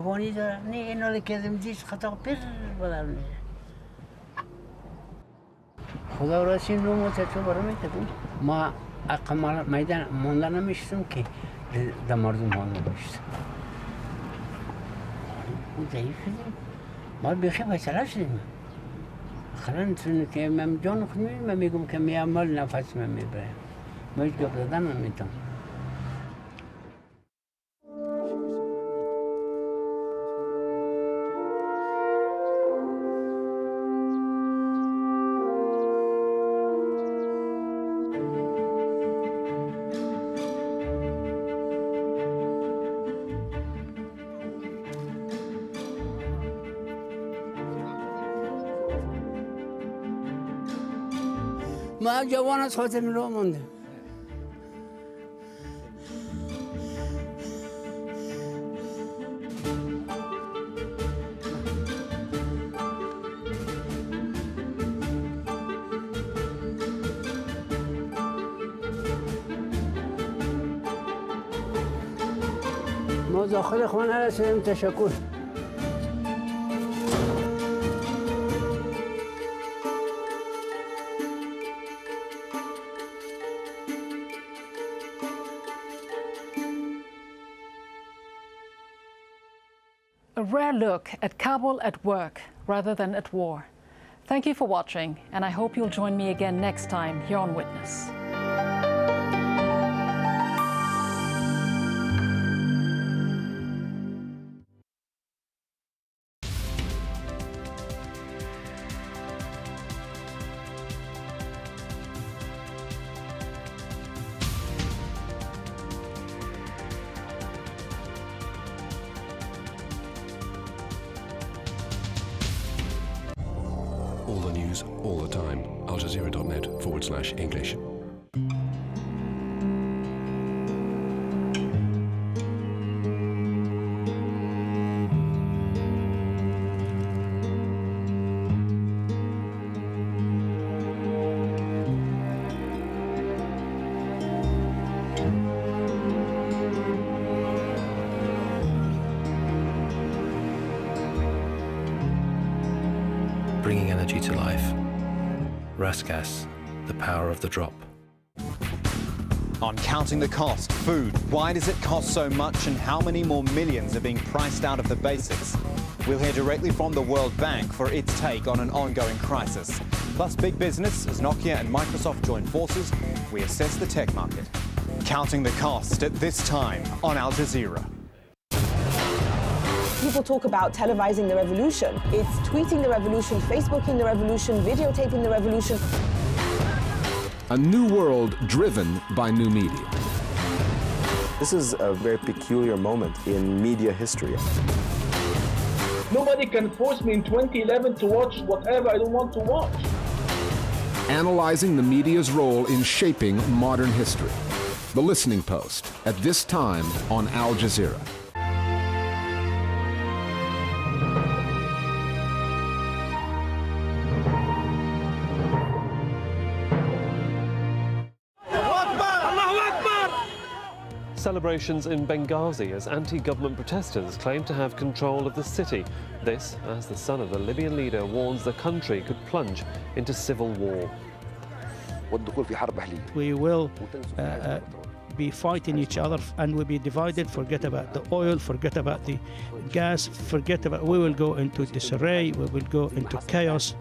جوانی داره نه اینا رو که دیش خطا پر بدن خدا راست این رو متوجه برای میکردم ما اقمال میدان مانده نمیشتم که در مردم ها نمیشتم ضعیف شدیم ما بیخی بچه شدیم خلاً چون که من جان خود میگم که میعمل نفس من میبرم ما هیچ گفت دادن نمیتونم ما جوان از خاطر رو مونده ما داخل خانه رسیدیم تشکر A rare look at Kabul at work rather than at war. Thank you for watching, and I hope you'll join me again next time here on Witness. All the news, all the time. AlJazeera.net/English. Bringing energy to life. Rasgas, the power of the drop. On counting the cost, food. Why does it cost so much and how many more millions are being priced out of the basics? We'll hear directly from the World Bank for its take on an ongoing crisis. Plus big business, as Nokia and Microsoft join forces, we assess the tech market. Counting the cost at this time on Al Jazeera. People talk about televising the revolution. It's tweeting the revolution, Facebooking the revolution, videotaping the revolution. A new world driven by new media. This is a very peculiar moment in media history. Nobody can force me in 2011 to watch whatever I don't want to watch. Analyzing the media's role in shaping modern history. The Listening Post, at this time on Al Jazeera. Celebrations in Benghazi as anti-government protesters claim to have control of the city. This as the son of the Libyan leader warns the country could plunge into civil war. We will be fighting each other and we'll be divided. Forget about the oil, forget about the gas, forget about, we will go into disarray, we will go into chaos.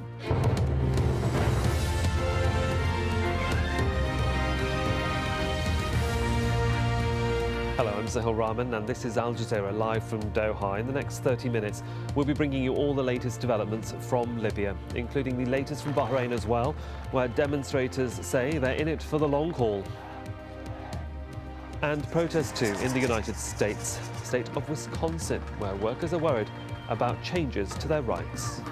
Hello, I'm Zahil Rahman and this is Al Jazeera live from Doha. In the next 30 minutes, we'll be bringing you all the latest developments from Libya, including the latest from Bahrain as well, where demonstrators say they're in it for the long haul. And protests too in the United States, state of Wisconsin, where workers are worried about changes to their rights.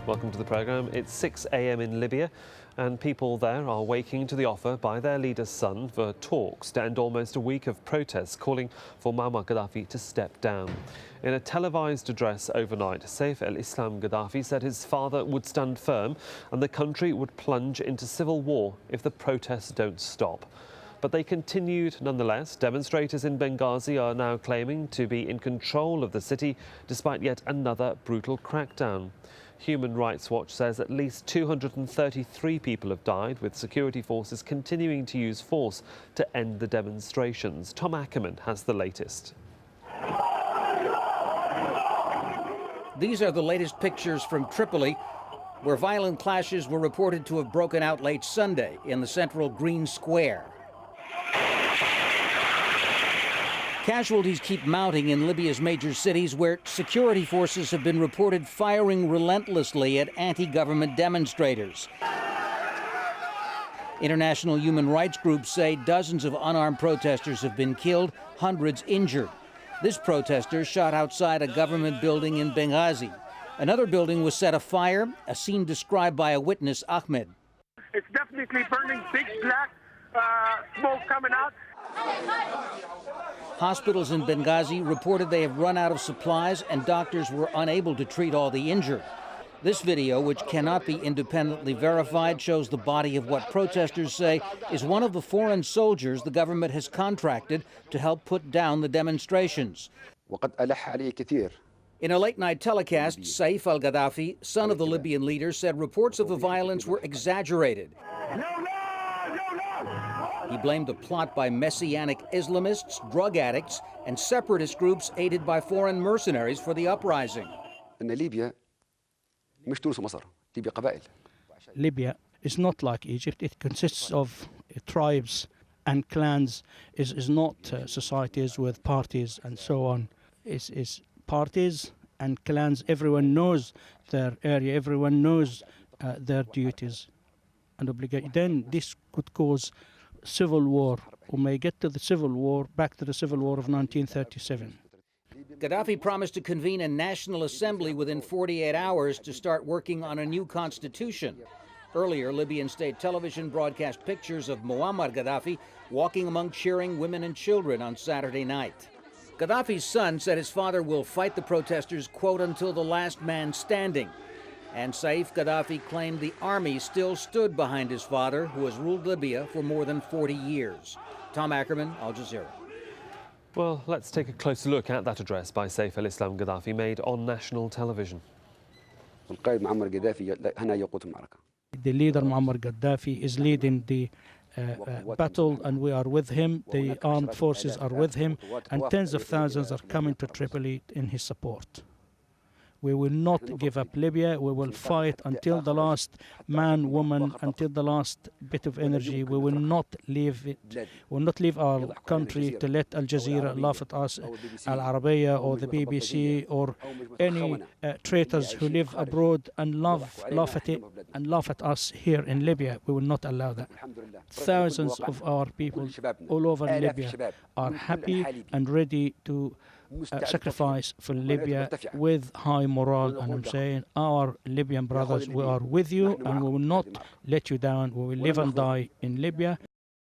Welcome to the programme. It's 6 a.m. in Libya, and people there are waking to the offer by their leader's son for talks to end almost a week of protests calling for Muammar Gaddafi to step down. In a televised address overnight, Saif al-Islam Gaddafi said his father would stand firm and the country would plunge into civil war if the protests don't stop. But they continued nonetheless. Demonstrators in Benghazi are now claiming to be in control of the city despite yet another brutal crackdown. Human Rights Watch says at least 233 people have died, with security forces continuing to use force to end the demonstrations. Tom Ackerman has the latest. These are the latest pictures from Tripoli, where violent clashes were reported to have broken out late Sunday in the central Green Square. Casualties keep mounting in Libya's major cities, where security forces have been reported firing relentlessly at anti-government demonstrators. International human rights groups say dozens of unarmed protesters have been killed, hundreds injured. This protester shot outside a government building in Benghazi. Another building was set afire, a scene described by a witness, Ahmed. It's definitely burning, big black smoke coming out. Hospitals in Benghazi reported they have run out of supplies and doctors were unable to treat all the injured. This video, which cannot be independently verified, shows the body of what protesters say is one of the foreign soldiers the government has contracted to help put down the demonstrations. In a late-night telecast, Saif al-Gaddafi, son of the Libyan leader, said reports of the violence were exaggerated. He blamed the plot by Messianic Islamists, drug addicts, and separatist groups aided by foreign mercenaries for the uprising. Libya is not like Egypt. It consists of tribes and clans. Is not societies with parties and so on. Is parties and clans. Everyone knows their area. Everyone knows their duties and obligations. Then this could cause civil war, or may get to the civil war, back to the civil war of 1937. Gaddafi promised to convene a national assembly within 48 hours to start working on a new constitution. Earlier, Libyan state television broadcast pictures of Muammar Gaddafi walking among cheering women and children on Saturday night. Gaddafi's son said his father will fight the protesters, quote, until the last man standing. And Saif Gaddafi claimed the army still stood behind his father, who has ruled Libya for more than 40 years. Tom Ackerman, Al Jazeera. Well, let's take a closer look at that address by Saif al-Islam Gaddafi made on national television. The leader Muammar Gaddafi is leading the battle, and we are with him. The armed forces are with him, and tens of thousands are coming to Tripoli in his support. We will not give up Libya. We will fight until the last man, woman, until the last bit of energy. We will not leave it. We will not leave our country to let AlJazeera laugh at us, Al-Arabiya or the BBC or any traitors who live abroad and laugh at it and laugh at us here in Libya. We will not allow that. Thousands of our people all over Libya are happy and ready to sacrifice for Libya with high morale, and I'm saying, our Libyan brothers, we are with you and we will not let you down. We will live and die in Libya.